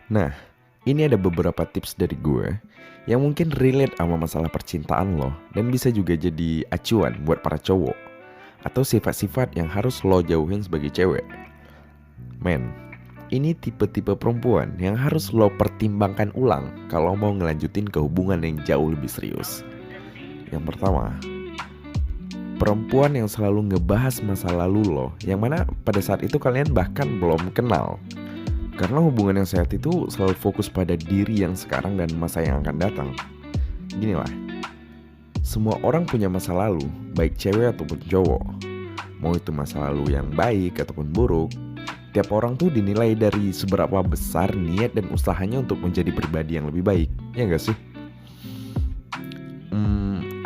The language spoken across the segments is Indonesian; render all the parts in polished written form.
Nah, ini ada beberapa tips dari gue yang mungkin relate sama masalah percintaan lo dan bisa juga jadi acuan buat para cowok atau sifat-sifat yang harus lo jauhin sebagai cewek. Men, ini tipe-tipe perempuan yang harus lo pertimbangkan ulang kalau mau ngelanjutin ke hubungan yang jauh lebih serius. Yang pertama, perempuan yang selalu ngebahas masa lalu lo, yang mana pada saat itu kalian bahkan belum kenal. Karena hubungan yang sehat itu selalu fokus pada diri yang sekarang dan masa yang akan datang. Ginilah, semua orang punya masa lalu, baik cewek ataupun cowok. Mau itu masa lalu yang baik ataupun buruk, tiap orang tuh dinilai dari seberapa besar niat dan usahanya untuk menjadi pribadi yang lebih baik. Ya gak sih?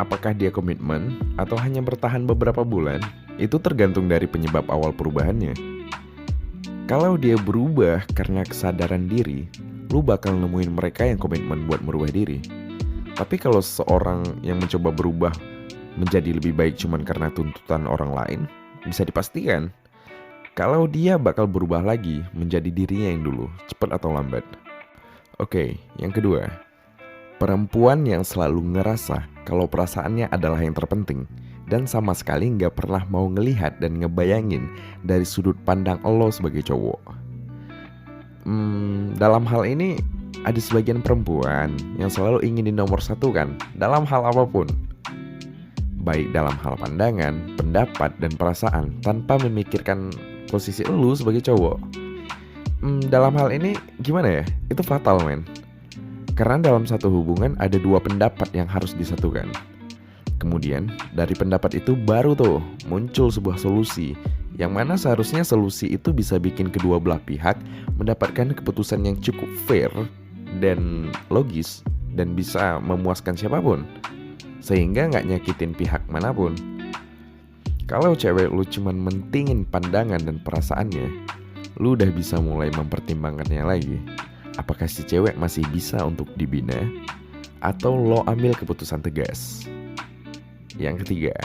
Apakah dia komitmen atau hanya bertahan beberapa bulan? Itu tergantung dari penyebab awal perubahannya. Kalau dia berubah karena kesadaran diri, lu bakal nemuin mereka yang komitmen buat merubah diri. Tapi kalau seorang yang mencoba berubah menjadi lebih baik cuman karena tuntutan orang lain, bisa dipastikan kalau dia bakal berubah lagi menjadi dirinya yang dulu, cepat atau lambat. Oke, yang kedua, perempuan yang selalu ngerasa kalau perasaannya adalah yang terpenting dan sama sekali nggak pernah mau ngelihat dan ngebayangin dari sudut pandang lo sebagai cowok. Dalam hal ini ada sebagian perempuan yang selalu ingin dinomorsatukan dalam hal apapun, baik dalam hal pandangan, pendapat, dan perasaan tanpa memikirkan posisi lo sebagai cowok. Dalam hal ini gimana ya? Itu fatal, men. Karena dalam satu hubungan ada dua pendapat yang harus disatukan. Kemudian dari pendapat itu baru tuh muncul sebuah solusi, yang mana seharusnya solusi itu bisa bikin kedua belah pihak mendapatkan keputusan yang cukup fair dan logis dan bisa memuaskan siapapun, sehingga nggak nyakitin pihak manapun. Kalau cewek lu cuman mentingin pandangan dan perasaannya, lu udah bisa mulai mempertimbangkannya lagi. Apakah si cewek masih bisa untuk dibina atau lo ambil keputusan tegas? Yang ketiga,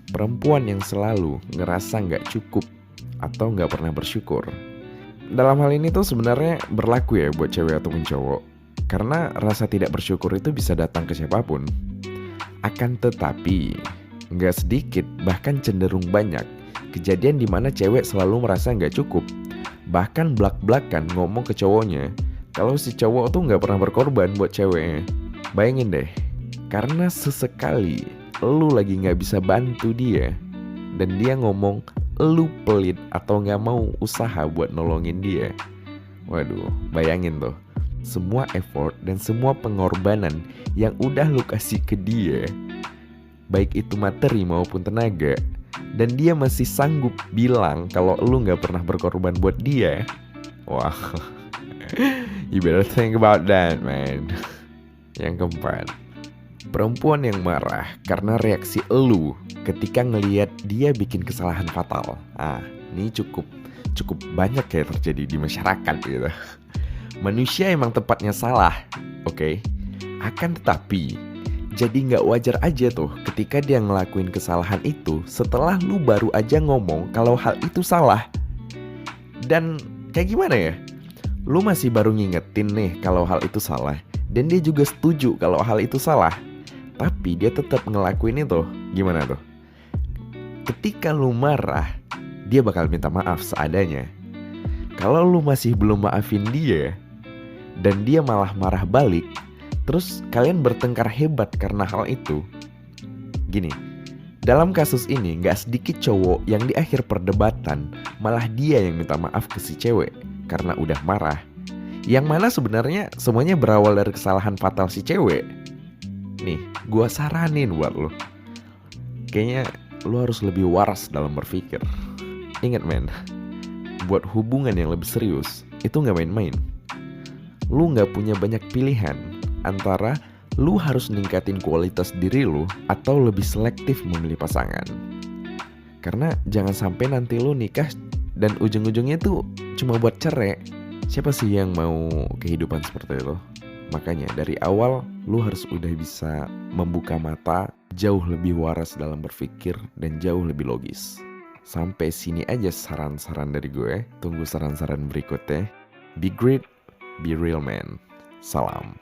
perempuan yang selalu ngerasa nggak cukup atau nggak pernah bersyukur. Dalam hal ini tuh sebenarnya berlaku ya buat cewek ataupun cowok. Karena rasa tidak bersyukur itu bisa datang ke siapapun. Akan tetapi, nggak sedikit bahkan cenderung banyak kejadian di mana cewek selalu merasa nggak cukup. Bahkan blak-blakan ngomong ke cowoknya kalau si cowok tuh nggak pernah berkorban buat ceweknya. Bayangin deh, karena sesekali lu lagi gak bisa bantu dia dan dia ngomong lu pelit atau gak mau usaha buat nolongin dia. Waduh, bayangin tuh, semua effort dan semua pengorbanan yang udah lu kasih ke dia, baik itu materi maupun tenaga, dan dia masih sanggup bilang kalau lu gak pernah berkorban buat dia. Wah, you better think about that, man. Yang keempat, perempuan yang marah karena reaksi elu ketika ngelihat dia bikin kesalahan fatal. Ini cukup banyak ya terjadi di masyarakat gitu. Manusia emang tempatnya salah, oke? Akan tetapi, jadi nggak wajar aja tuh ketika dia ngelakuin kesalahan itu setelah lu baru aja ngomong kalau hal itu salah. Dan kayak gimana ya? Lu masih baru ngingetin nih kalau hal itu salah, dan dia juga setuju kalau hal itu salah. Tapi dia tetap ngelakuin itu. Gimana tuh? Ketika lu marah, dia bakal minta maaf seadanya. Kalau lu masih belum maafin dia dan dia malah marah balik, terus kalian bertengkar hebat karena hal itu. Gini, dalam kasus ini gak sedikit cowok yang di akhir perdebatan malah dia yang minta maaf ke si cewek karena udah marah. Yang mana sebenarnya semuanya berawal dari kesalahan fatal si cewek. Nih, gua saranin buat lo, kayaknya lo harus lebih waras dalam berpikir. Ingat men, buat hubungan yang lebih serius, itu gak main-main. Lu gak punya banyak pilihan antara lu harus ningkatin kualitas diri lu atau lebih selektif memilih pasangan. Karena jangan sampai nanti lu nikah dan ujung-ujungnya tuh cuma buat cerai. Siapa sih yang mau kehidupan seperti itu? Makanya dari awal lu harus udah bisa membuka mata, jauh lebih waras dalam berpikir dan jauh lebih logis. Sampai sini aja saran-saran dari gue. Tunggu saran-saran berikutnya. Be great, be real man. Salam.